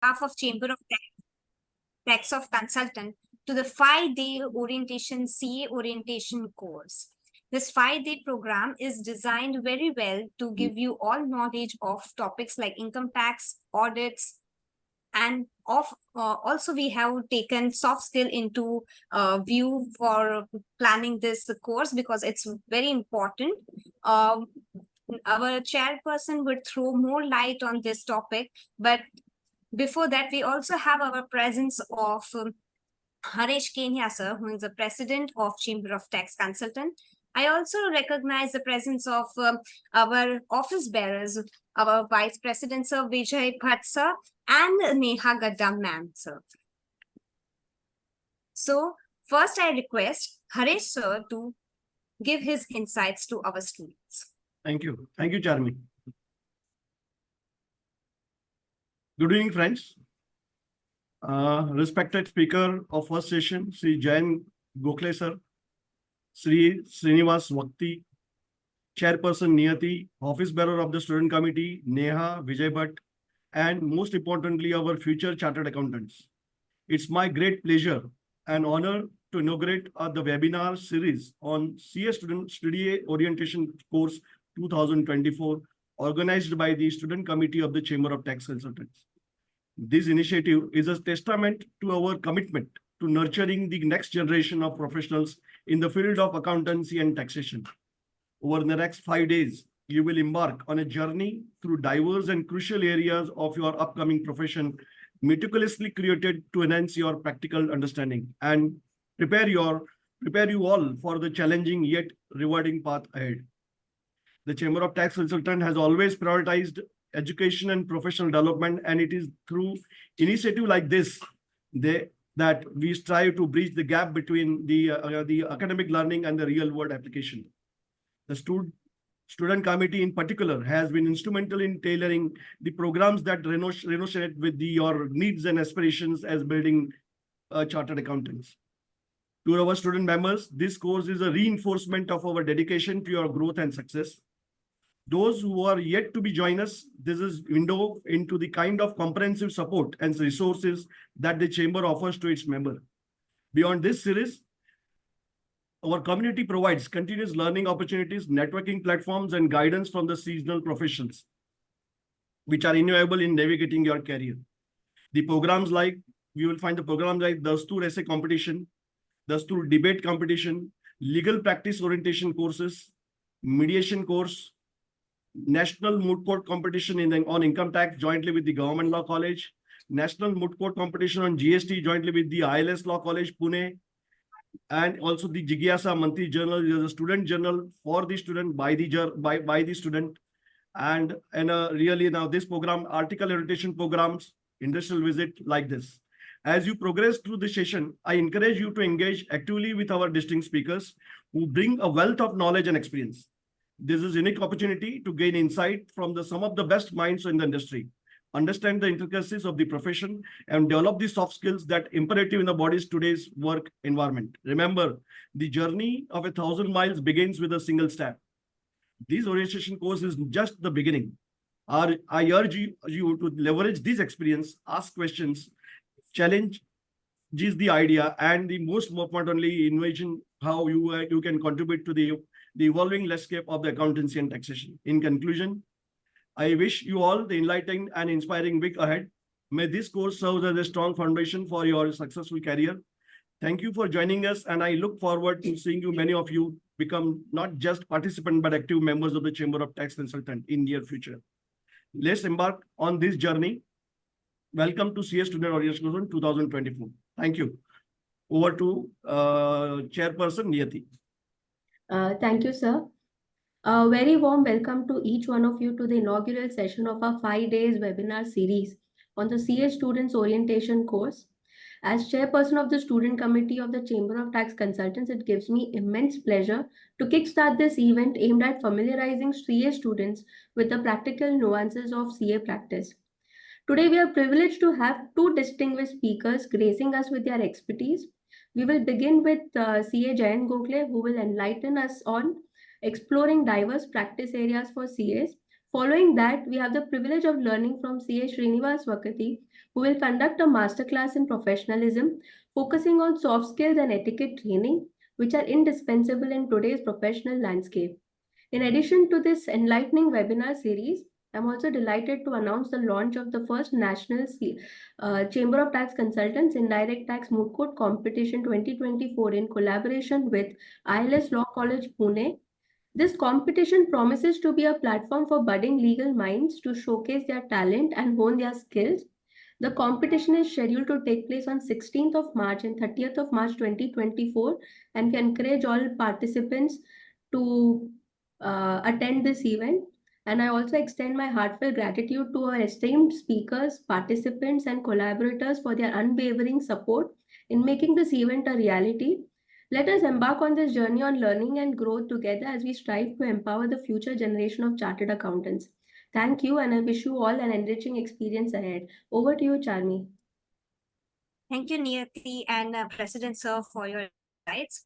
behalf of Chamber of Tax of Consultant to the 5-day orientation CA orientation course. This 5-day program is designed very well to give you all knowledge of topics like income tax, audits, and also we have taken soft skill into view for planning this course because it's very important. Our chairperson would throw more light on this topic, but before that, we also have our presence of Harish Kenya, sir, who is the president of Chamber of Tax Consultant. I also recognize the presence of our office bearers, our vice president, sir, Vijay Bhatt, sir, and Neha Gadda, ma'am, sir. So first I request Harish, sir, to give his insights to our students. Thank you. Thank you, Charmi. Good evening, friends. Respected speaker of first session, Sri Jayant Gokhale, sir, Sri Srinivas Vakti, Chairperson Niyati, Office Bearer of the Student Committee, Neha, Vijay Bhatt, and most importantly, our future chartered accountants. It's my great pleasure and honor to inaugurate the webinar series on CA Student Study Orientation Course 2024, organized by the Student Committee of the Chamber of Tax Consultants. This initiative is a testament to our commitment to nurturing the next generation of professionals in the field of accountancy and taxation. Over the next 5 days, you will embark on a journey through diverse and crucial areas of your upcoming profession, meticulously created to enhance your practical understanding and prepare you all for the challenging yet rewarding path ahead. The Chamber of Tax Consultants has always prioritized education and professional development, and it is through initiative like this that we strive to bridge the gap between the academic learning and the real world application. The student committee in particular has been instrumental in tailoring the programs that resonate with your needs and aspirations as building chartered accountants. To our student members, this course is a reinforcement of our dedication to your growth and success. Those who are yet to be join us, this is window into the kind of comprehensive support and resources that the Chamber offers to its member. Beyond this series, our community provides continuous learning opportunities, networking platforms, and guidance from the seasonal professionals, which are invaluable in navigating your career. The programs like, you will find the programs like Dastur Essay Competition, Dastur Debate Competition, Legal Practice Orientation Courses, Mediation Course, National Moot Court Competition on Income Tax jointly with the Government Law College, National Moot Court Competition on GST jointly with the ILS Law College, Pune, and also the Jigyasa Monthly Journal is a student journal for the student by the student. And really now this program, article orientation programs, industrial visit like this. As you progress through the session, I encourage you to engage actively with our distinct speakers who bring a wealth of knowledge and experience. This is a unique opportunity to gain insight from some of the best minds in the industry, understand the intricacies of the profession, and develop the soft skills that imperative in the body's today's work environment. Remember, the journey of 1,000 miles begins with a single step. This orientation course is just the beginning. I urge you to leverage this experience, ask questions, challenge the idea, and the most importantly, envision how you can contribute to the evolving landscape of the accountancy and taxation. In conclusion, I wish you all the enlightening and inspiring week ahead. May this course serve as a strong foundation for your successful career. Thank you for joining us, and I look forward to seeing many of you become not just participants but active members of the Chamber of Tax Consultants in near future. Let's embark on this journey. Welcome to CS Student Orientation 2024. Thank you. Over to Chairperson Niyati. Thank you, sir. A very warm welcome to each one of you to the inaugural session of our 5 days webinar series on the CA Students Orientation course. As chairperson of the student committee of the Chamber of Tax Consultants, it gives me immense pleasure to kickstart this event aimed at familiarizing CA students with the practical nuances of CA practice. Today, we are privileged to have two distinguished speakers gracing us with their expertise. We will begin with CA Jayant Gokhale, who will enlighten us on exploring diverse practice areas for CAs. Following that, we have the privilege of learning from CA Srinivas Vakati, who will conduct a masterclass in professionalism, focusing on soft skills and etiquette training, which are indispensable in today's professional landscape. In addition to this enlightening webinar series, I'm also delighted to announce the launch of the first National Chamber of Tax Consultants Indirect Tax Moot Court Competition 2024 in collaboration with ILS Law College Pune. This competition promises to be a platform for budding legal minds to showcase their talent and hone their skills. The competition is scheduled to take place on 16th of March and 30th of March 2024 and can encourage all participants to attend this event. And I also extend my heartfelt gratitude to our esteemed speakers, participants, and collaborators for their unwavering support in making this event a reality. Let us embark on this journey on learning and growth together as we strive to empower the future generation of chartered accountants. Thank you, and I wish you all an enriching experience ahead. Over to you, Charmi. Thank you, Niyati and President Sir, for your insights.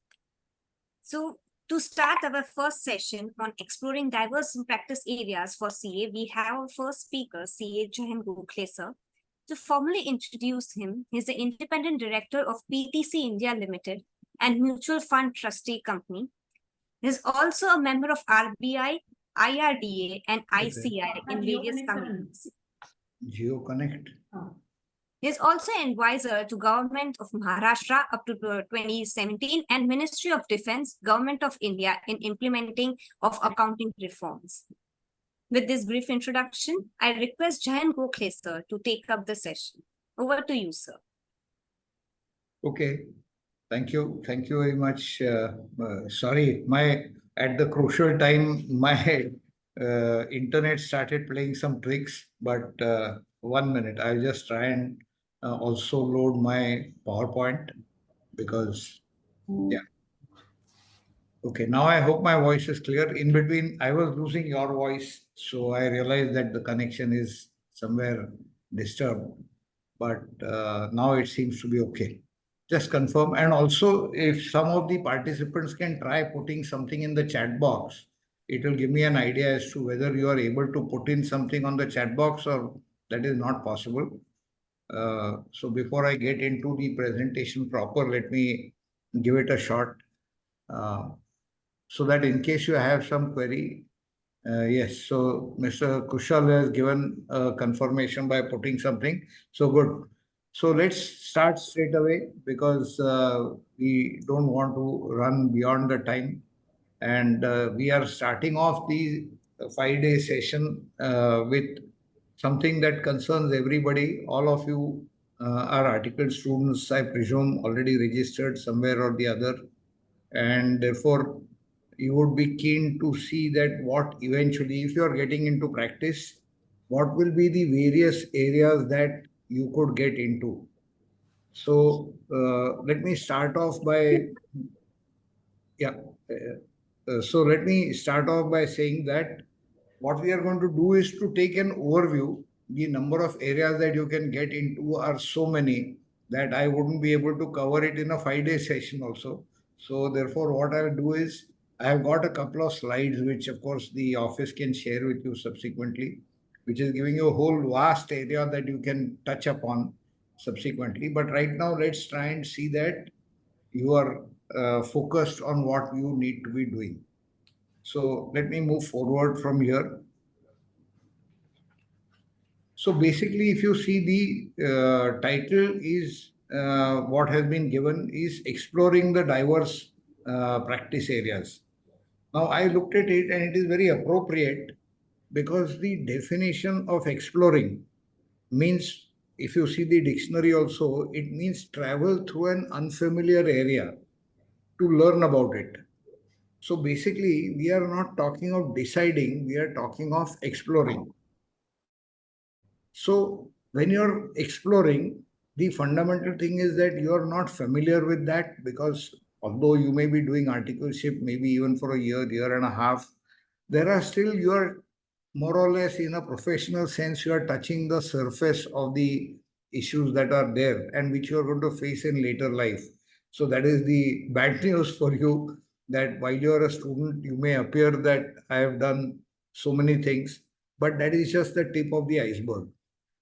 So, to start our first session on exploring diverse practice areas for CA, we have our first speaker, CA Jayant Gokhale sir. To formally introduce him, he is the independent director of PTC India Limited and Mutual Fund Trustee Company. He is also a member of RBI, IRDA, and ICI in various companies. Geo Connect. He is also an advisor to Government of Maharashtra up to 2017 and Ministry of Defense, Government of India in implementing of accounting reforms. With this brief introduction, I request Jayant Gokhale sir to take up the session. Over to you, sir. Okay, thank you very much. Sorry, at the crucial time, my internet started playing some tricks, but 1 minute, I'll just try and also load my PowerPoint because, yeah. Okay, now I hope my voice is clear. In between, I was losing your voice, so I realized that the connection is somewhere disturbed, but now it seems to be okay. Just confirm. And also, if some of the participants can try putting something in the chat box, it will give me an idea as to whether you are able to put in something on the chat box or that is not possible. So before I get into the presentation proper, let me give it a shot. So that in case you have some query, yes, so Mr. Kushal has given a confirmation by putting something. So good. So let's start straight away because we don't want to run beyond the time. And we are starting off the 5-day session with something that concerns everybody. All of you are article students, I presume, already registered somewhere or the other. And therefore, you would be keen to see that what eventually, if you are getting into practice, what will be the various areas that you could get into. So let me start off by, so let me start off by saying that what we are going to do is to take an overview. The number of areas that you can get into are so many that I wouldn't be able to cover it in a 5-day session also. So therefore, what I'll do is I have got a couple of slides, which of course the office can share with you subsequently, which is giving you a whole vast area that you can touch upon subsequently. But right now, let's try and see that you are focused on what you need to be doing. So let me move forward from here. So basically, if you see the title is what has been given is exploring the diverse practice areas. Now, I looked at it and it is very appropriate because the definition of exploring means, if you see the dictionary also, it means travel through an unfamiliar area to learn about it. So basically, we are not talking of deciding, we are talking of exploring. So when you're exploring, the fundamental thing is that you're not familiar with that because although you may be doing articleship, maybe even for a year and a half, there are still, you are more or less in a professional sense, you are touching the surface of the issues that are there and which you are going to face in later life. So that is the bad news for you, that while you are a student, you may appear that I have done so many things, but that is just the tip of the iceberg.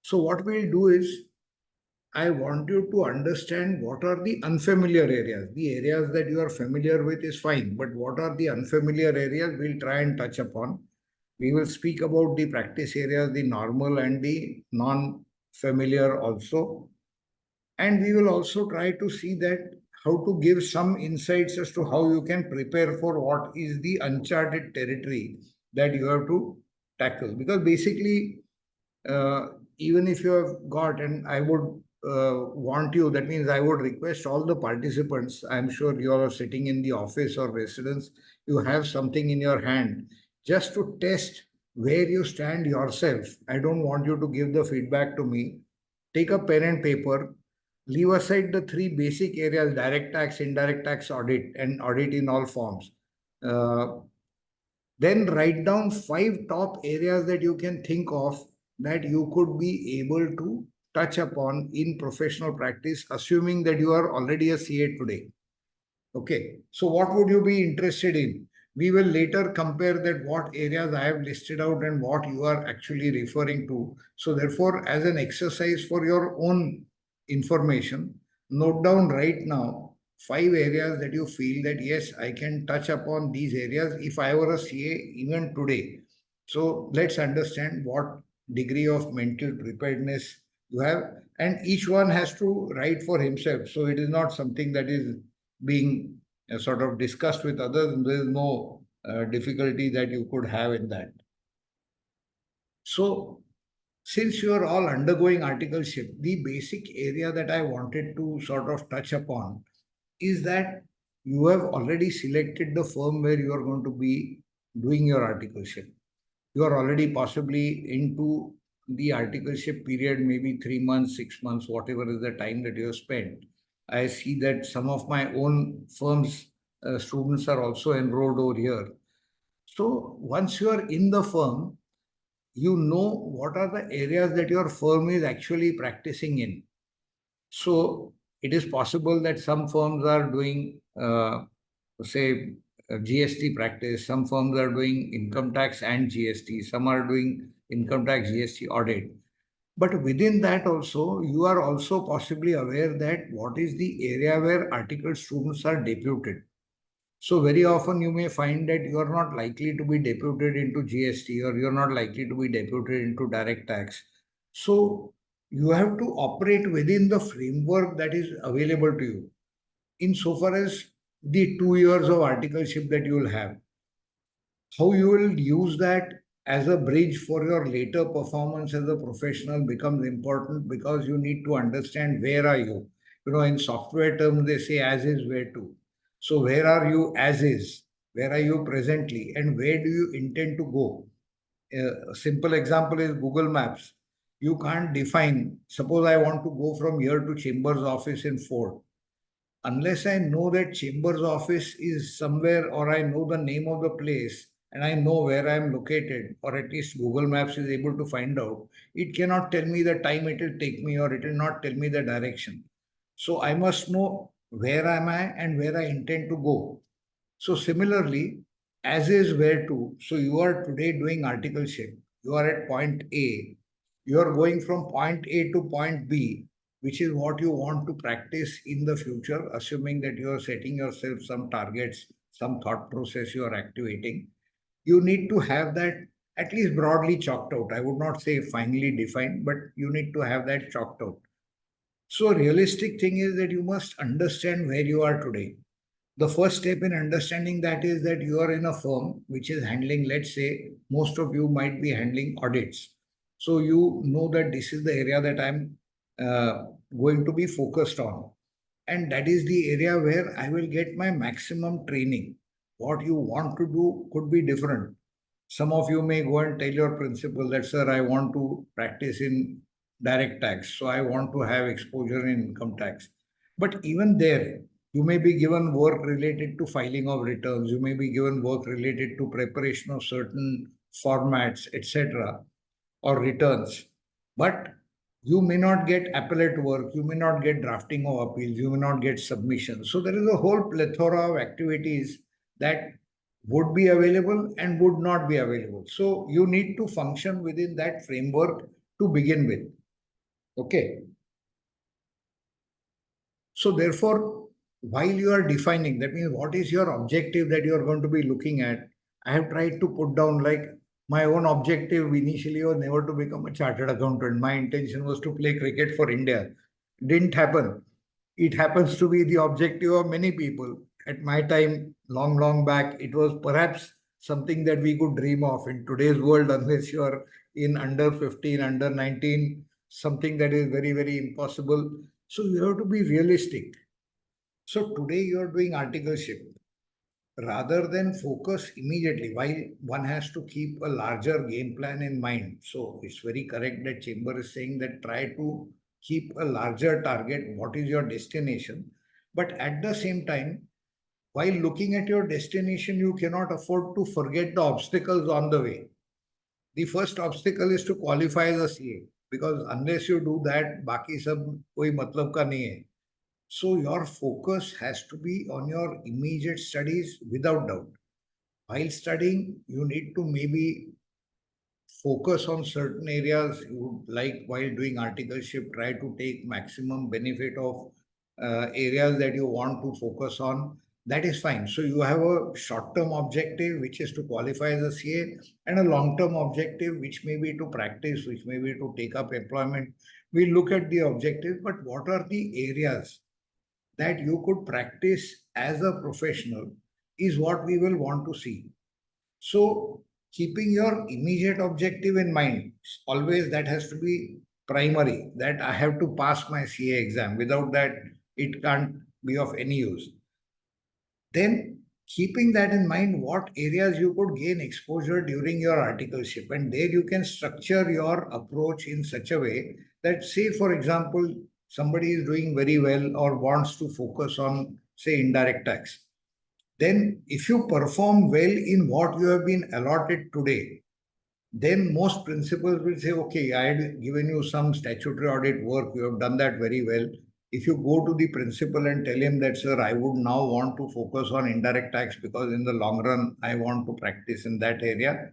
So what we'll do is I want you to understand what are the unfamiliar areas. The areas that you are familiar with is fine, but what are the unfamiliar areas we'll try and touch upon. We will speak about the practice areas, the normal and the non-familiar also. And we will also try to see that how to give some insights as to how you can prepare for what is the uncharted territory that you have to tackle. Because basically, uh, even if you have got, and I would want you, that means I would request all the participants, I'm sure you are sitting in the office or residence, you have something in your hand just to test where you stand yourself. I don't want you to give the feedback to me. Take a pen and paper, leave aside the three basic areas: direct tax, indirect tax, audit, and audit in all forms. Uh, then write down 5 top areas that you can think of that you could be able to touch upon in professional practice, assuming that you are already a CA today. Okay, so what would you be interested in? We will later compare that what areas I have listed out and what you are actually referring to. So therefore, as an exercise for your own information, note down right now 5 areas that you feel that yes, I can touch upon these areas if I were a CA even today. So let's understand what degree of mental preparedness you have, and each one has to write for himself. So it is not something that is being sort of discussed with others. There is no difficulty that you could have in that. So, since you are all undergoing articleship, the basic area that I wanted to sort of touch upon is that you have already selected the firm where you are going to be doing your articleship. You are already possibly into the articleship period, maybe 3 months, 6 months, whatever is the time that you have spent. I see that some of my own firm's students are also enrolled over here. So once you are in the firm, you know what are the areas that your firm is actually practicing in. So it is possible that some firms are doing, say, GST practice, some firms are doing income tax and GST, some are doing income tax GST audit. But within that also, you are also possibly aware that what is the area where article students are deputed. So very often you may find that you are not likely to be deputed into GST, or you are not likely to be deputed into direct tax. So you have to operate within the framework that is available to you, insofar as the 2 years of articleship that you will have. How you will use that as a bridge for your later performance as a professional becomes important, because you need to understand where are you. In software terms, they say as is, where to. So where are you as is? Where are you presently? And where do you intend to go? A simple example is Google Maps. You can't define, suppose I want to go from here to Chambers office in Fort. Unless I know that Chambers office is somewhere, or I know the name of the place and I know where I am located, or at least Google Maps is able to find out, it cannot tell me the time it will take me, or it will not tell me the direction. So I must know where am I and where I intend to go. So similarly, as is where to. So you are today doing articleship. You are at point A. You are going from point A to point B, which is what you want to practice in the future, assuming that you are setting yourself some targets, some thought process you are activating. You need to have that at least broadly chalked out. I would not say finely defined, but you need to have that chalked out. So realistic thing is that you must understand where you are today. The first step in understanding that is that you are in a firm which is handling, let's say, most of you might be handling audits. So you know that this is the area that I'm going to be focused on. And that is the area where I will get my maximum training. What you want to do could be different. Some of you may go and tell your principal that, sir, I want to practice in direct tax. So I want to have exposure in income tax. But even there, you may be given work related to filing of returns. You may be given work related to preparation of certain formats, etc., or returns. But you may not get appellate work. You may not get drafting of appeals. You may not get submissions. So there is a whole plethora of activities that would be available and would not be available. So you need to function within that framework to begin with. Okay. So therefore, while you are defining, that means what is your objective that you are going to be looking at, I have tried to put down like my own objective initially was never to become a chartered accountant. My intention was to play cricket for India. Didn't happen. It happens to be the objective of many people. At my time, long back, it was perhaps something that we could dream of. In today's world, unless you are in under 15, under 19, something that is very impossible. So you have to be realistic. So today you are doing articleship. Rather than focus immediately, while one has to keep a larger game plan in mind. So it's very correct that Chamber is saying that try to keep a larger target. What is your destination? But at the same time, while looking at your destination, you cannot afford to forget the obstacles on the way. The first obstacle is to qualify as a CA, because unless you do that, baki sab koi matlab ka nahi hai. So your focus has to be on your immediate studies without doubt. While studying, you need to maybe focus on certain areas you would like. While doing articleship, try to take maximum benefit of areas that you want to focus on. That is fine. So you have a short-term objective, which is to qualify as a CA, and a long-term objective, which may be to practice, which may be to take up employment. We look at the objective, but what are the areas that you could practice as a professional is what we will want to see. So keeping your immediate objective in mind, always that has to be primary, that I have to pass my CA exam. Without that, it can't be of any use. Then keeping that in mind, what areas you could gain exposure during your articleship, and there you can structure your approach in such a way that, say, for example, somebody is doing very well or wants to focus on, say, indirect tax. Then if you perform well in what you have been allotted today, then most principals will say, okay, I had given you some statutory audit work, you have done that very well. If you go to the principal and tell him that, sir, I would now want to focus on indirect tax because in the long run, I want to practice in that area,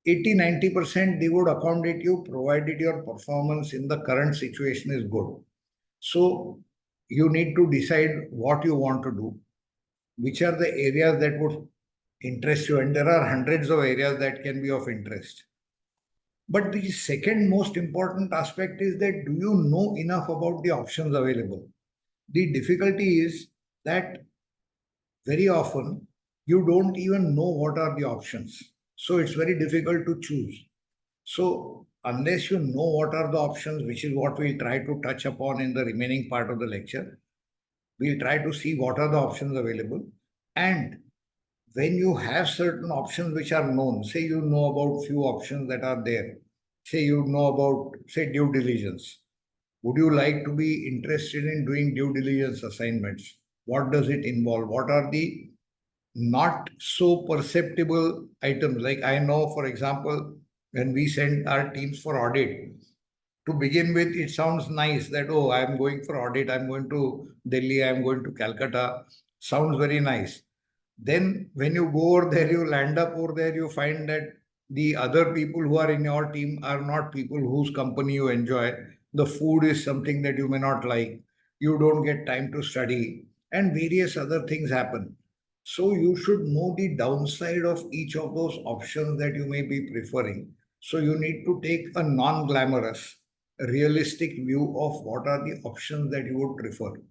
80-90% they would accommodate you, provided your performance in the current situation is good. So you need to decide what you want to do, which are the areas that would interest you, and there are hundreds of areas that can be of interest. But the second most important aspect is that, do you know enough about the options available? The difficulty is that very often you don't even know what are the options. So it's very difficult to choose. So unless you know what are the options, which is what we'll try to touch upon in the remaining part of the lecture, we'll try to see what are the options available. And when you have certain options which are known, say you know about few options that are there, say you know about, say, due diligence. Would you like to be interested in doing due diligence assignments? What does it involve? What are the not so perceptible items? Like I know, for example, when we send our teams for audit, to begin with, it sounds nice that, oh, I'm going for audit, I'm going to Delhi, I'm going to Calcutta. Sounds very nice. Then when you go over there, you land up over there, you find that the other people who are in your team are not people whose company you enjoy. The food is something that you may not like. You don't get time to study, and various other things happen. So you should know the downside of each of those options that you may be preferring. So you need to take a non-glamorous, realistic view of what are the options that you would prefer.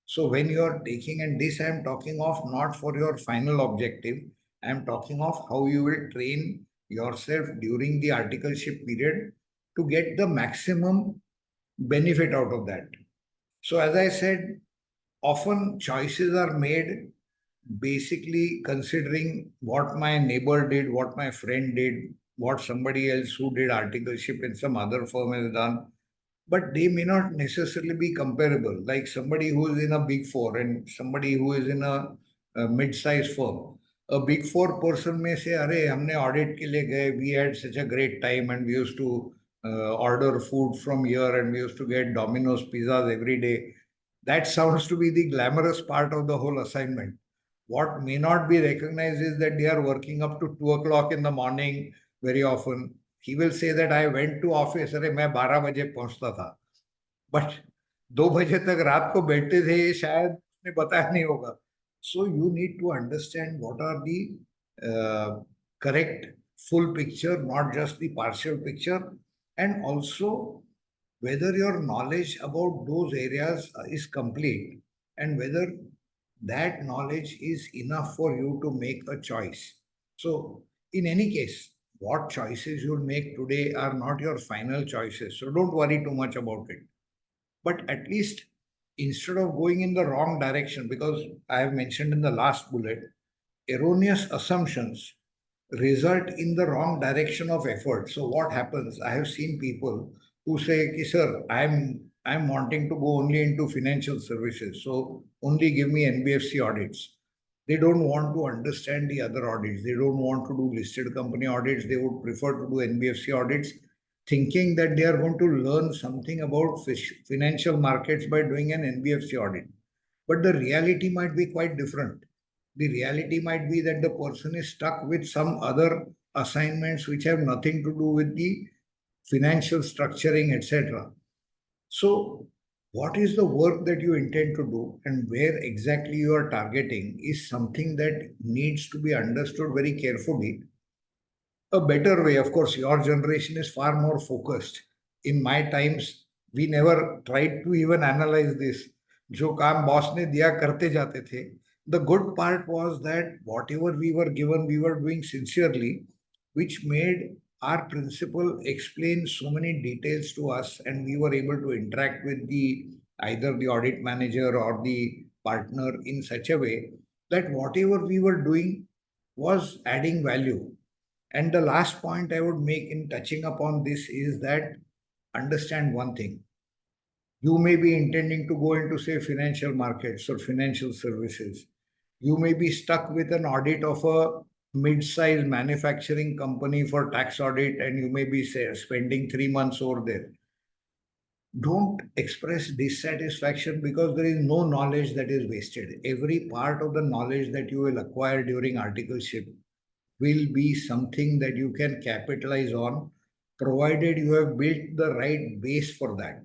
So when you are taking, and this I am talking of not for your final objective, I am talking of how you will train yourself during the articleship period to get the maximum benefit out of that. So as I said, often choices are made basically considering what my neighbor did, what my friend did, what somebody else who did articleship in some other firm has done, but they may not necessarily be comparable. Like somebody who is in a big four and somebody who is in a mid-sized firm. A big four person may say, "Arey, हमने audit के लिए गए. We had such a great time and we used to order food from here and we used to get Domino's pizzas every day." That sounds to be the glamorous part of the whole assignment. What may not be recognized is that they are working up to 2 o'clock in the morning very often. He will say that I went to office, अरे मैं 12 बजे पहुंचता था. But 2 बजे तक रात को बैठते थे, ये शायद उसने बताया नहीं होगा. So you need to understand what are the correct full picture, not just the partial picture, and also whether your knowledge about those areas is complete and whether that knowledge is enough for you to make a choice. So, in any case, what choices you'll make today are not your final choices. So, don't worry too much about it. But at least instead of going in the wrong direction, because I have mentioned in the last bullet, erroneous assumptions result in the wrong direction of effort. So what happens? I have seen people who say, "Sir, I'm wanting to go only into financial services, so only give me NBFC audits." They don't want to understand the other audits. They don't want to do listed company audits. They would prefer to do NBFC audits, thinking that they are going to learn something about financial markets by doing an NBFC audit. But the reality might be quite different. The reality might be that the person is stuck with some other assignments which have nothing to do with the financial structuring, etc. So, what is the work that you intend to do and where exactly you are targeting is something that needs to be understood very carefully. A better way, of course, your generation is far more focused. In my times, we never tried to even analyze this. जो काम boss ने दिया करते जाते थे. The good part was that whatever we were given, we were doing sincerely, which made our principal explain so many details to us, and we were able to interact with the either the audit manager or the partner in such a way that whatever we were doing was adding value. And the last point I would make in touching upon this is that understand one thing. You may be intending to go into, say, financial markets or financial services. You may be stuck with an audit of a mid-sized manufacturing company for tax audit, and you may be, say, spending 3 months over there. Don't express dissatisfaction because there is no knowledge that is wasted. Every part of the knowledge that you will acquire during articleship will be something that you can capitalize on, provided you have built the right base for that.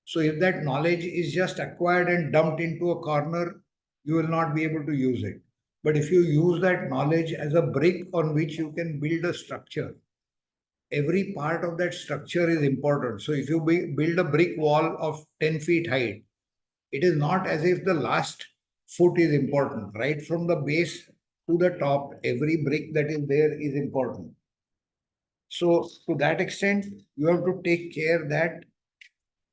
So, if that knowledge is just acquired and dumped into a corner, you will not be able to use it. But if you use that knowledge as a brick on which you can build a structure, every part of that structure is important. So, if you build a brick wall of 10 feet height, it is not as if the last foot is important. Right from the base to the top, every brick that is there is important. So, to that extent, you have to take care that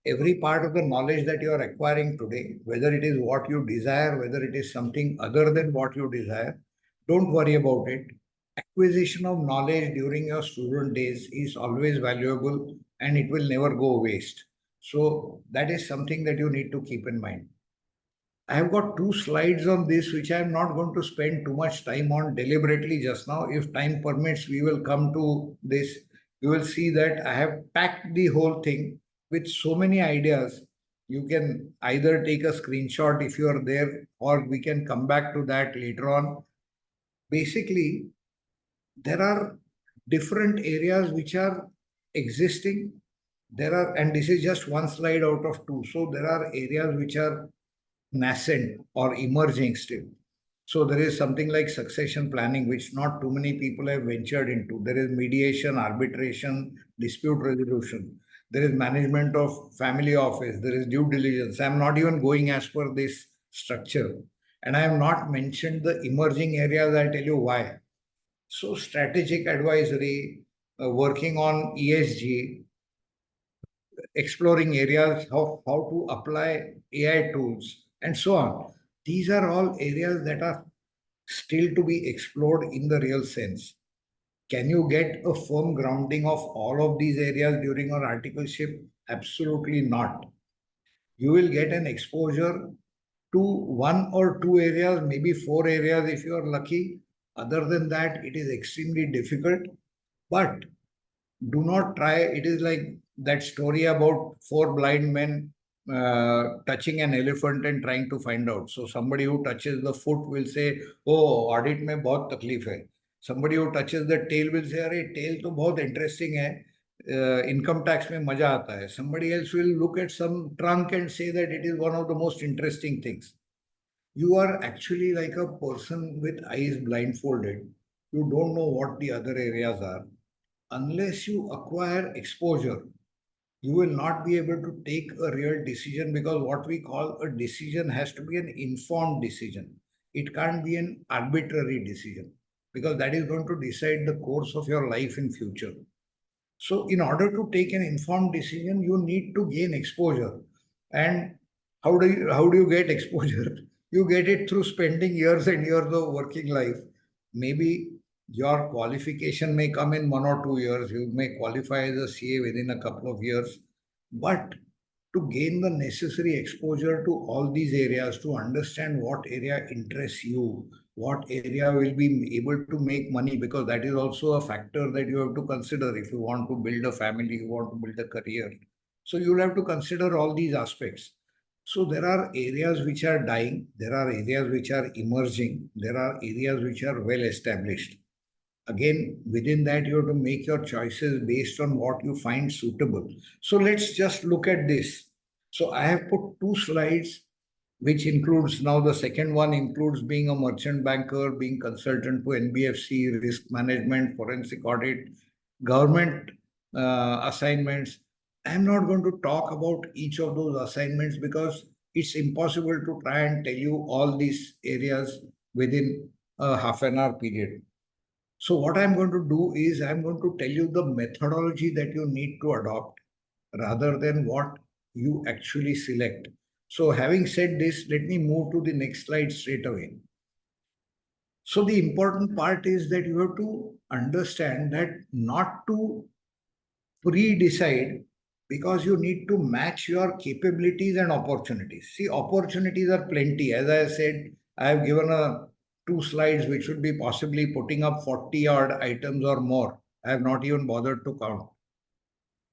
every part of the knowledge that you are acquiring today, whether it is what you desire, whether it is something other than what you desire, don't worry about it. Acquisition of knowledge during your student days is always valuable and it will never go waste. So, that is something that you need to keep in mind. I have got 2 slides on this, which I am not going to spend too much time on deliberately just now. If time permits, we will come to this. You will see that I have packed the whole thing with so many ideas. You can either take a screenshot if you are there, or we can come back to that later on. Basically, there are different areas which are existing. There are, and this is just one slide out of two. So there are areas which are nascent or emerging still. So there is something like succession planning, which not too many people have ventured into. There is mediation, arbitration, dispute resolution. There is management of family office. There is due diligence. I'm not even going as per this structure. And I have not mentioned the emerging areas. I'll tell you why. So strategic advisory, working on ESG, exploring areas how to apply AI tools, and so on. These are all areas that are still to be explored in the real sense. Can you get a firm grounding of all of these areas during your articleship? Absolutely not. You will get an exposure to 1 or 2 areas, maybe 4 areas if you are lucky. Other than that, it is extremely difficult. But do not try. It is like that story about 4 blind men touching an elephant and trying to find out. So somebody who touches the foot will say, "Oh, audit में बहुत तकलीफ है." Somebody who touches the tail will say, "अरे tail तो बहुत interesting है. income tax में मजा आता है. Somebody else will look at some trunk and say that it is one of the most interesting things. You are actually like a person with eyes blindfolded. You don't know what the other areas are. Unless you acquire exposure, you will not be able to take a real decision, because what we call a decision has to be an informed decision. It can't be an arbitrary decision, because that is going to decide the course of your life in future. So in order to take an informed decision, you need to gain exposure. And how do you get exposure? You get it through spending years and years of working life. Maybe your qualification may come in 1 or 2 years. You may qualify as a CA within a couple of years. But to gain the necessary exposure to all these areas, to understand what area interests you, what area will be able to make money, because that is also a factor that you have to consider if you want to build a family, you want to build a career. So you'll have to consider all these aspects. So there are areas which are dying, there are areas which are emerging, there are areas which are well established. Again, within that, you have to make your choices based on what you find suitable. So let's just look at this. So I have put 2 slides, which includes, now the second one includes being a merchant banker, being consultant to NBFC, risk management, forensic audit, government assignments. I'm not going to talk about each of those assignments because it's impossible to try and tell you all these areas within a half an hour period. So what I'm going to do is I'm going to tell you the methodology that you need to adopt rather than what you actually select. So having said this, let me move to the next slide straight away. So the important part is that you have to understand that not to pre-decide, because you need to match your capabilities and opportunities. See, opportunities are plenty. As I said, I have given 2 slides which should be possibly putting up 40 odd items or more. I have not even bothered to count.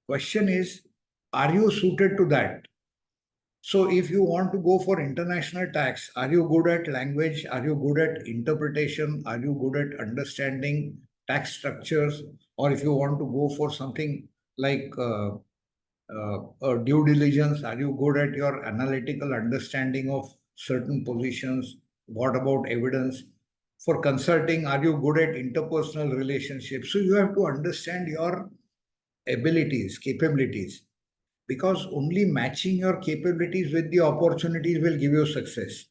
Question is, are you suited to that? So if you want to go for international tax, are you good at language? Are you good at interpretation? Are you good at understanding tax structures? Or if you want to go for something like due diligence, are you good at your analytical understanding of certain positions? What about evidence? For consulting, are you good at interpersonal relationships? So you have to understand your abilities, capabilities, because only matching your capabilities with the opportunities will give you success.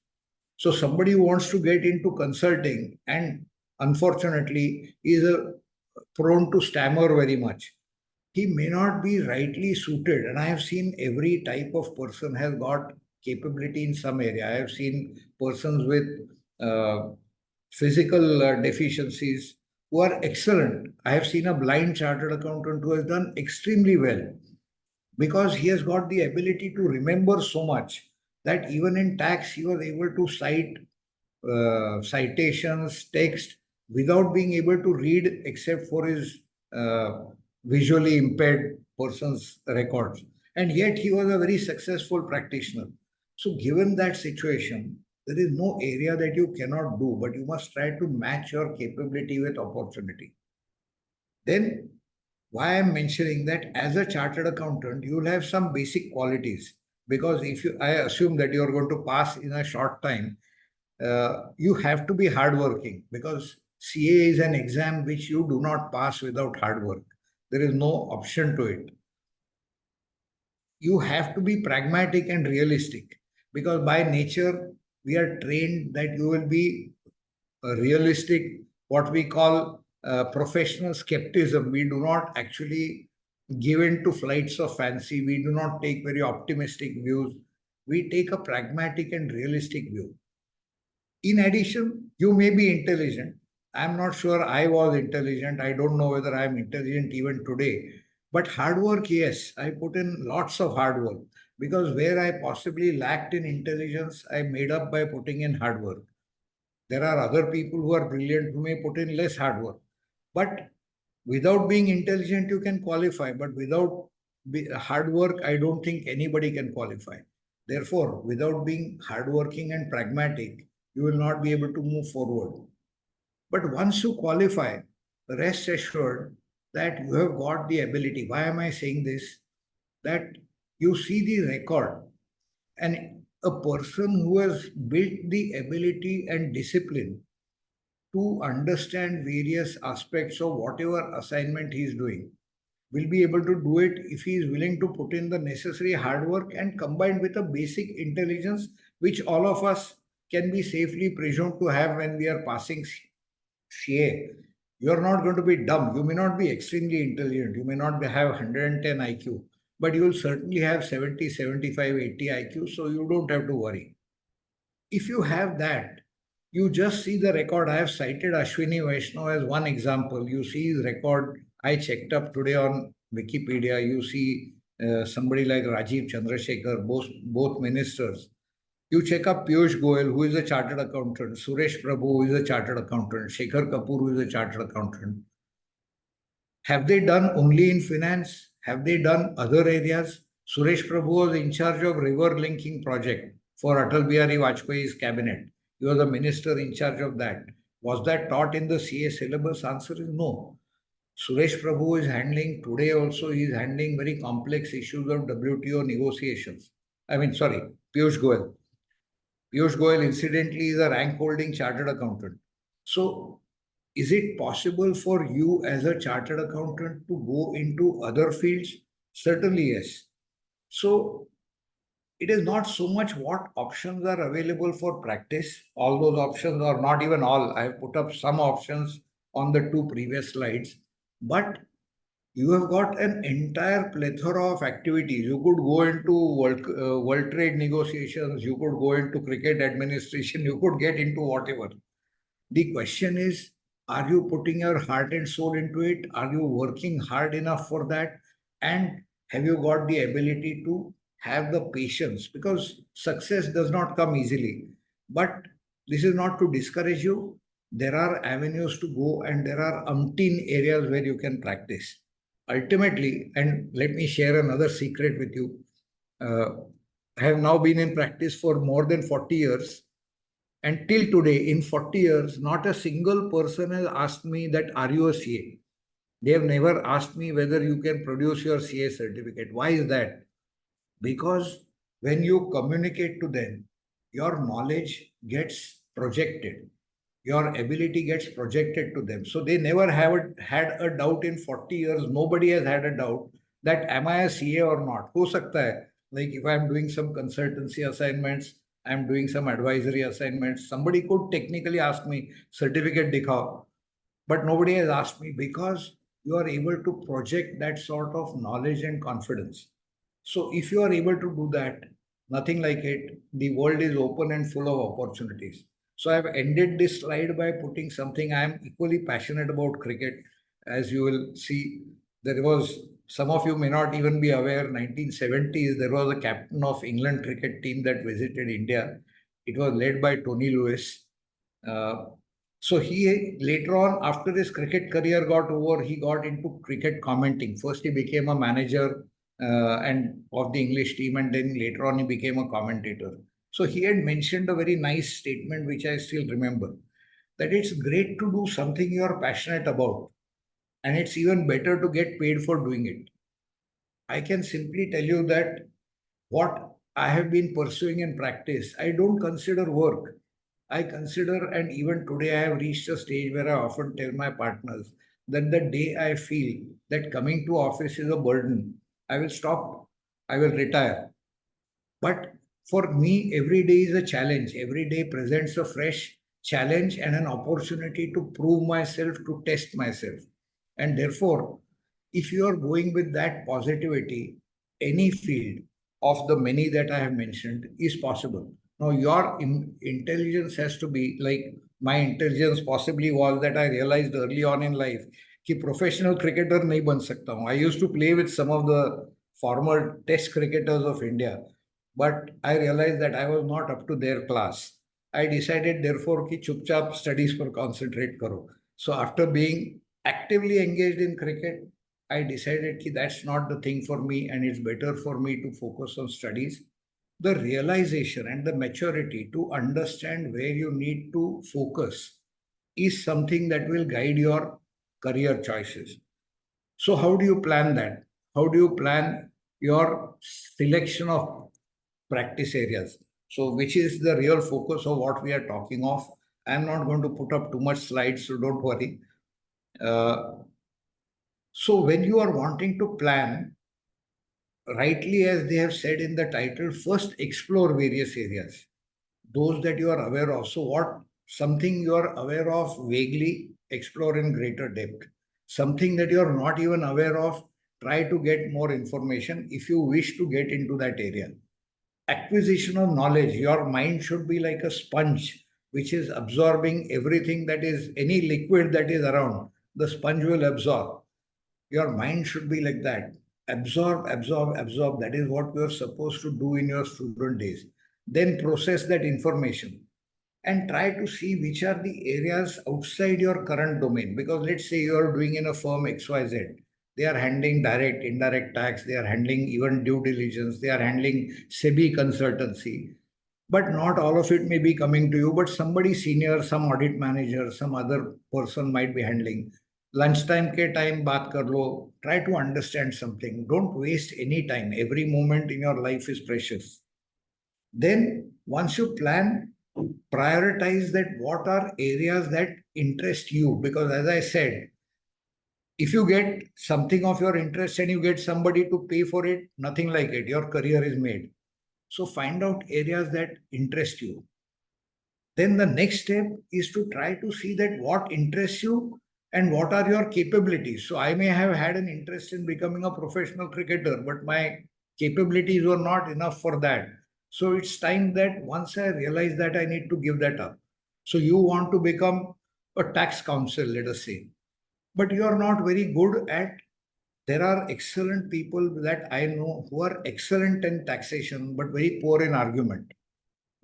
So somebody who wants to get into consulting and unfortunately is prone to stammer very much, he may not be rightly suited. And I have seen every type of person has got capability in some area. I have seen persons with physical deficiencies who are excellent. I have seen a blind chartered accountant who has done extremely well because he has got the ability to remember so much that even in tax he was able to cite citations, text, without being able to read except for his visually impaired person's records. And yet he was a very successful practitioner. So given that situation, there is no area that you cannot do, but you must try to match your capability with opportunity. Then why I'm mentioning that, as a chartered accountant, you will have some basic qualities, because if you, I assume that you are going to pass in a short time, you have to be hardworking, because CA is an exam which you do not pass without hard work. There is no option to it. You have to be pragmatic and realistic, because by nature we are trained that you will be realistic, what we call professional skepticism. We do not actually give in to flights of fancy. We do not take very optimistic views. We take a pragmatic and realistic view. In addition, you may be intelligent. I'm not sure I was intelligent. I don't know whether I'm intelligent even today. But hard work, yes, I put in lots of hard work, because where I possibly lacked in intelligence, I made up by putting in hard work. There are other people who are brilliant who may put in less hard work. But without being intelligent, you can qualify. But without hard work, I don't think anybody can qualify. Therefore, without being hardworking and pragmatic, you will not be able to move forward. But once you qualify, rest assured that you have got the ability. Why am I saying this? That you see the record, and a person who has built the ability and discipline to understand various aspects of whatever assignment he is doing will be able to do it if he is willing to put in the necessary hard work and combined with a basic intelligence which all of us can be safely presumed to have when we are passing CA. You are not going to be dumb. You may not be extremely intelligent. You may not have 110 IQ, but you will certainly have 70, 75, 80 IQ, so you don't have to worry. If you have that, you just see the record. I have cited Ashwini Vaishnav as one example. You see his record. I checked up today on Wikipedia. You see somebody like Rajiv Chandrasekhar, both ministers. You check up Piyush Goyal, who is a chartered accountant, Suresh Prabhu, who is a chartered accountant, Shekhar Kapoor, who is a chartered accountant. Have they done only in finance? Have they done other areas? Suresh Prabhu was in charge of river linking project for Atal Bihari Vajpayee's cabinet. He was a minister in charge of that. Was that taught in the CA syllabus? Answer is no. Suresh Prabhu is handling today also, he is handling very complex issues of WTO negotiations. Piyush Goyal. Piyush Goyal, incidentally, is a rank holding chartered accountant. So, is it possible for you as a chartered accountant to go into other fields? Certainly, yes. So, it is not so much what options are available for practice. All those options, or not even all. I have put up some options on the two previous slides. But you have got an entire plethora of activities. You could go into world trade negotiations, you could go into cricket administration, you could get into whatever. The question is, are you putting your heart and soul into it? Are you working hard enough for that? And have you got the ability to have the patience? Because success does not come easily. But this is not to discourage you. There are avenues to go, and there are umpteen areas where you can practice. Ultimately, and let me share another secret with you. I have now been in practice for more than 40 years. And till today, in 40 years, not a single person has asked me that, are you a CA? They have never asked me whether you can produce your CA certificate. Why is that? Because when you communicate to them, your knowledge gets projected, your ability gets projected to them. So they never have had a doubt in 40 years. Nobody has had a doubt that am I a CA or not? Ho sakta hai. Like if I'm doing some consultancy assignments, I'm doing some advisory assignments, somebody could technically ask me, certificate dikhao. But nobody has asked me because you are able to project that sort of knowledge and confidence. So if you are able to do that, nothing like it, the world is open and full of opportunities. So I've ended this slide by putting something. I am equally passionate about cricket. As you will see, there was, some of you may not even be aware, 1970s, there was a captain of England cricket team that visited India. It was led by Tony Lewis. So he later on, after his cricket career got over, he got into cricket commenting. First, he became a manager and of the English team, and then later on he became a commentator. So he had mentioned a very nice statement which I still remember, that it's great to do something you are passionate about, and it's even better to get paid for doing it. I can simply tell you that what I have been pursuing in practice, I don't consider work. I consider, and even today I have reached a stage where I often tell my partners that the day I feel that coming to office is a burden, I will stop, I will retire. But for me, every day is a challenge. Every day presents a fresh challenge and an opportunity to prove myself, to test myself. And therefore, if you are going with that positivity, any field of the many that I have mentioned is possible. Now, your intelligence has to be like my intelligence possibly was that I realized early on in life कि professional cricketer नहीं बन सकता हूँ. I used to play with some of the former test cricketers of India, but I realized that I was not up to their class. I decided therefore कि चुपचाप studies पर concentrate करो. So after being actively engaged in cricket, I decided that that's not the thing for me, and it's better for me to focus on studies. The realization and the maturity to understand where you need to focus is something that will guide your career choices. So how do you plan that? How do you plan your selection of practice areas? So which is the real focus of what we are talking of? I'm not going to put up too much slides, so don't worry. So when you are wanting to plan, rightly as they have said in the title, first explore various areas, those that you are aware of. So what something you are aware of vaguely, explore in greater depth. Something that you are not even aware of, try to get more information if you wish to get into that area. Acquisition of knowledge, your mind should be like a sponge which is absorbing everything that is any liquid that is around. The sponge will absorb. Your mind should be like that. Absorb, absorb, absorb. That is what you are supposed to do in your student days. Then process that information and try to see which are the areas outside your current domain. Because let's say you are doing in a firm XYZ, they are handling direct, indirect tax, they are handling even due diligence, they are handling SEBI consultancy. But not all of it may be coming to you, but somebody senior, some audit manager, some other person might be handling. Lunchtime ke time baat kar lo. Try to understand something. Don't waste any time. Every moment in your life is precious. Then once you plan, prioritize that what are areas that interest you. Because as I said, if you get something of your interest and you get somebody to pay for it, nothing like it. Your career is made. So find out areas that interest you. Then the next step is to try to see that what interests you and what are your capabilities. So I may have had an interest in becoming a professional cricketer, but my capabilities were not enough for that. So it's time that once I realize that I need to give that up. So you want to become a tax counsel, let us say, but you are not very good at. There are excellent people that I know who are excellent in taxation, but very poor in argument.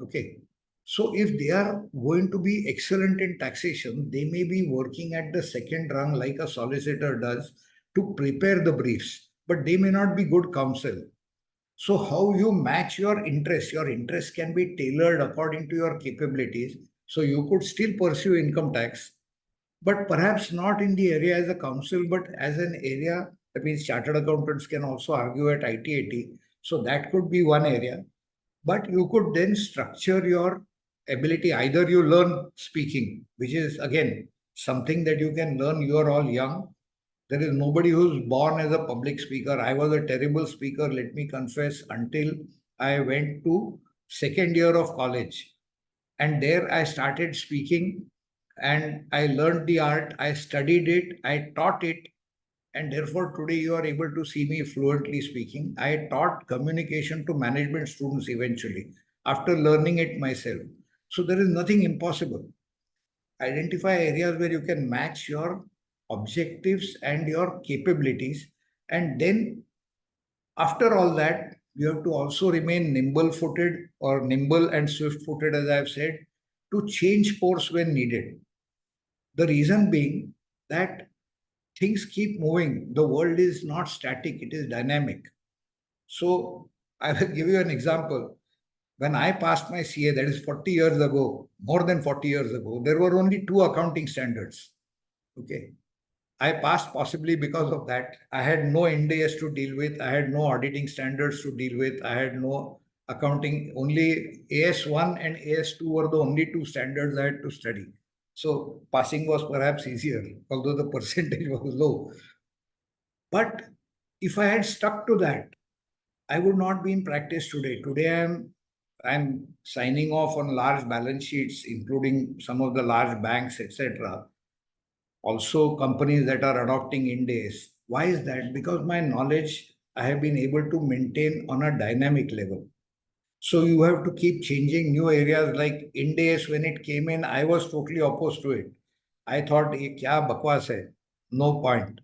Okay. So if they are going to be excellent in taxation, they may be working at the second rung like a solicitor does to prepare the briefs, but they may not be good counsel. So how you match your interest can be tailored according to your capabilities. So you could still pursue income tax, but perhaps not in the area as a counsel, but as an area. That means chartered accountants can also argue at ITAT. So that could be one area. But you could then structure your ability. Either you learn speaking, which is again something that you can learn. You are all young. There is nobody who's born as a public speaker. I was a terrible speaker, let me confess, until I went to second year of college. And there I started speaking and I learned the art. I studied it, I taught it, and therefore today you are able to see me fluently speaking. I taught communication to management students eventually after learning it myself. So there is nothing impossible. Identify areas where you can match your objectives and your capabilities, and then after all that, you have to also remain nimble footed or nimble and swift footed, as I've said, to change course when needed. The reason being that things keep moving. The world is not static, it is dynamic. So I will give you an example. When I passed my CA, that is 40 years ago, more than 40 years ago, there were only two accounting standards. Okay. I passed possibly because of that. I had no NDS to deal with. I had no auditing standards to deal with. I had no accounting. Only AS1 and AS2 were the only two standards I had to study. So passing was perhaps easier, although the percentage was low. But if I had stuck to that, I would not be in practice today. Today I'm signing off on large balance sheets, including some of the large banks, etc. Also companies that are adopting Ind AS. Why is that? Because my knowledge I have been able to maintain on a dynamic level. So you have to keep changing new areas like Ind AS. When it came in, I was totally opposed to it. I thought, "Ye kya bakwas hai? No point."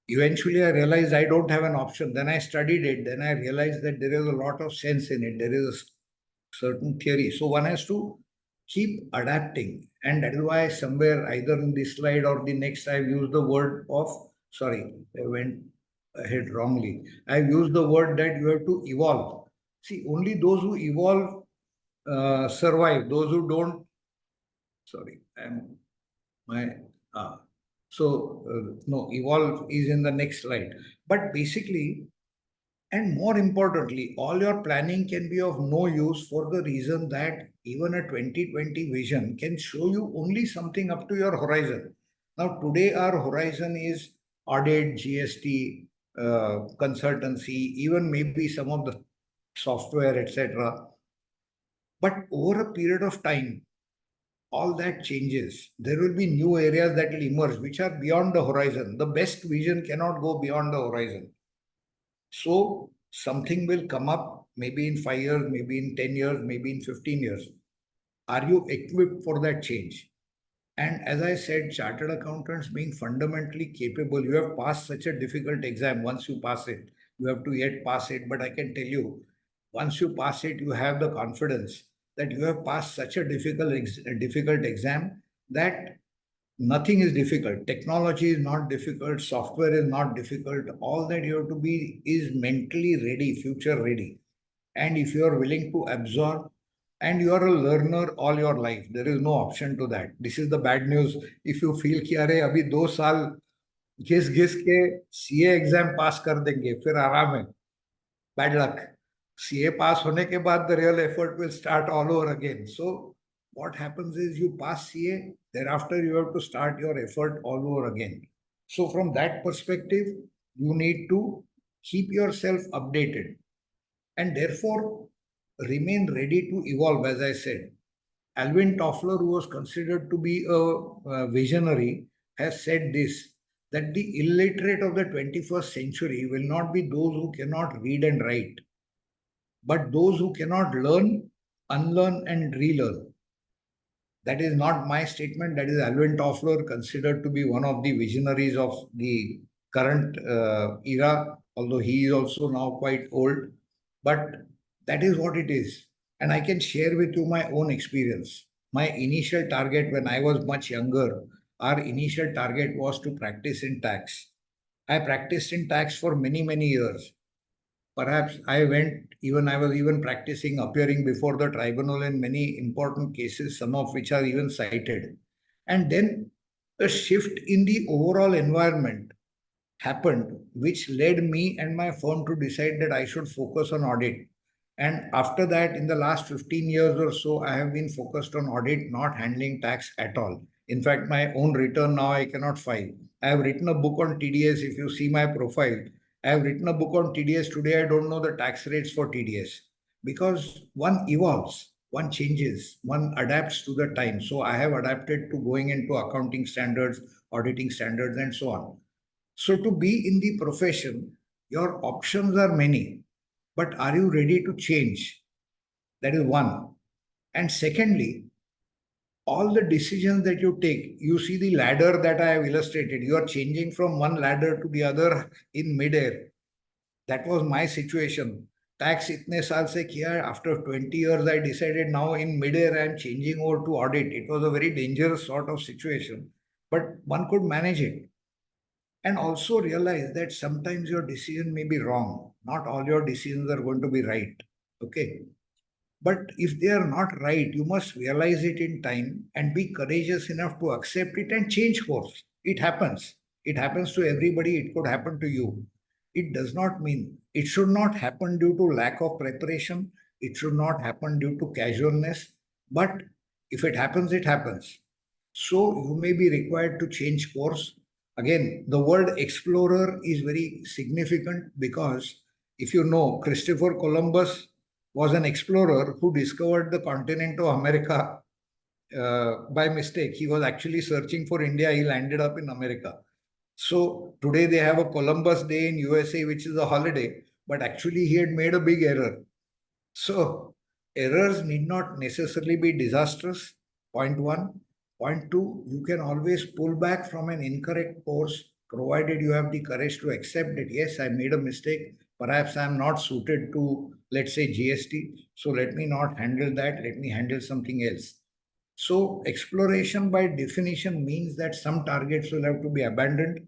Eventually, I realized I don't have an option. Then I studied it. Then I realized that there is a lot of sense in it. There is a certain theory. So one has to keep adapting. And that is why somewhere either in this slide or the next, I've used the word of, sorry, I went ahead wrongly. I've used the word that you have to evolve. See, only those who evolve survive. Those who don't, sorry, my, So, no, evolve is in the next slide. But basically, and more importantly, all your planning can be of no use for the reason that even a 2020 vision can show you only something up to your horizon. Now, today our horizon is audit, GST, consultancy, even maybe some of the software, etc. But over a period of time, all that changes. There will be new areas that will emerge which are beyond the horizon. The best vision cannot go beyond the horizon. So something will come up maybe in 5 years, maybe in 10 years, maybe in 15 years. Are you equipped for that change? And as I said, chartered accountants being fundamentally capable, you have passed such a difficult exam. Once you pass it, you have to yet pass it. But I can tell you, once you pass it, you have the confidence that you have passed such a difficult exam that nothing is difficult. Technology is not difficult. Software is not difficult. All that you have to be is mentally ready, future ready. And if you are willing to absorb, and you are a learner all your life, there is no option to that. This is the bad news. If you feel कि अरे अभी 2 साल घिस घिस के CA exam पास कर देंगे फिर आराम है, bad luck. CA pass होने के बाद the real effort will start all over again. So what happens is you pass CA, thereafter you have to start your effort all over again. So from that perspective, you need to keep yourself updated and therefore remain ready to evolve, as I said. Alvin Toffler, who was considered to be a visionary, has said this, that the illiterate of the 21st century will not be those who cannot read and write, but those who cannot learn, unlearn, and relearn. That is not my statement. That is Alvin Toffler, considered to be one of the visionaries of the current era, although he is also now quite old. But that is what it is. And I can share with you my own experience. My initial target when I was much younger, our initial target was to practice in tax. I practiced in tax for many, many years. Perhaps I was even practicing appearing before the tribunal in many important cases, some of which are even cited. And then a shift in the overall environment happened, which led me and my firm to decide that I should focus on audit. And after that, in the last 15 years or so, I have been focused on audit, not handling tax at all. In fact, my own return now I cannot file. I have written a book on TDS. If you see my profile, I have written a book on TDS. Today, I don't know the tax rates for TDS because one evolves, one changes, one adapts to the time. So I have adapted to going into accounting standards, auditing standards, and so on. So to be in the profession, your options are many, but are you ready to change? That is one. And secondly, all the decisions that you take, you see the ladder that I have illustrated, you are changing from one ladder to the other in midair. That was my situation. Tax itne saal se kiya, after 20 years, I decided now in midair I am changing over to audit. It was a very dangerous sort of situation, but one could manage it. And also realize that sometimes your decision may be wrong. Not all your decisions are going to be right. Okay. But if they are not right, you must realize it in time and be courageous enough to accept it and change course. It happens. It happens to everybody. It could happen to you. It does not mean it should not happen due to lack of preparation. It should not happen due to casualness. But if it happens, it happens. So you may be required to change course. Again, the word explorer is very significant because if you know, Christopher Columbus was an explorer who discovered the continent of America by mistake. He was actually searching for India. He landed up in America. So today they have a Columbus Day in USA, which is a holiday, but actually he had made a big error. So errors need not necessarily be disastrous. Point one. Point two, you can always pull back from an incorrect course, provided you have the courage to accept that, yes, I made a mistake. Perhaps I'm not suited to, let's say, GST. So let me not handle that. Let me handle something else. So exploration by definition means that some targets will have to be abandoned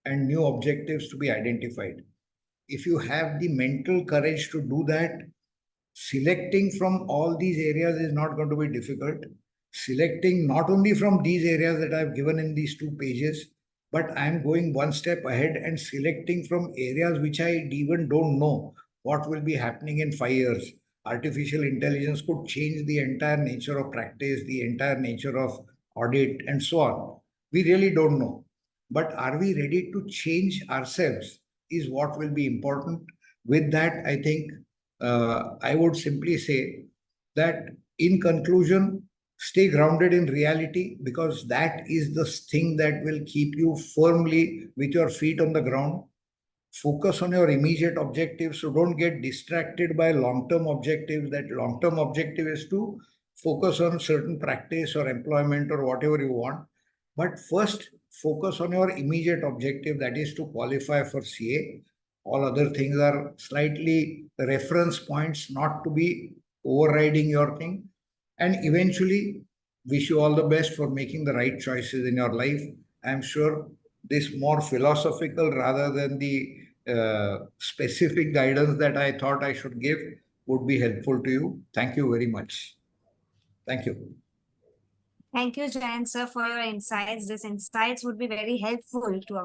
and new objectives to be identified. If you have the mental courage to do that, selecting from all these areas is not going to be difficult. Selecting not only from these areas that I've given in these 2 pages, but I'm going one step ahead and selecting from areas which I even don't know what will be happening in 5 years. Artificial intelligence could change the entire nature of practice, the entire nature of audit, and so on. We really don't know. But are we ready to change ourselves? Is what will be important. With that, I think I would simply say that in conclusion, stay grounded in reality, because that is the thing that will keep you firmly with your feet on the ground. Focus on your immediate objectives, so don't get distracted by long-term objectives. That long-term objective is to focus on certain practice or employment or whatever you want, but first focus on your immediate objective, that is to qualify for CA. All other things are slightly reference points, not to be overriding your thing. And eventually, wish you all the best for making the right choices in your life. I'm sure this more philosophical rather than the specific guidance that I thought I should give would be helpful to you. Thank you very much. Thank you. Thank you, Jayant sir, for your insights. These insights would be very helpful to our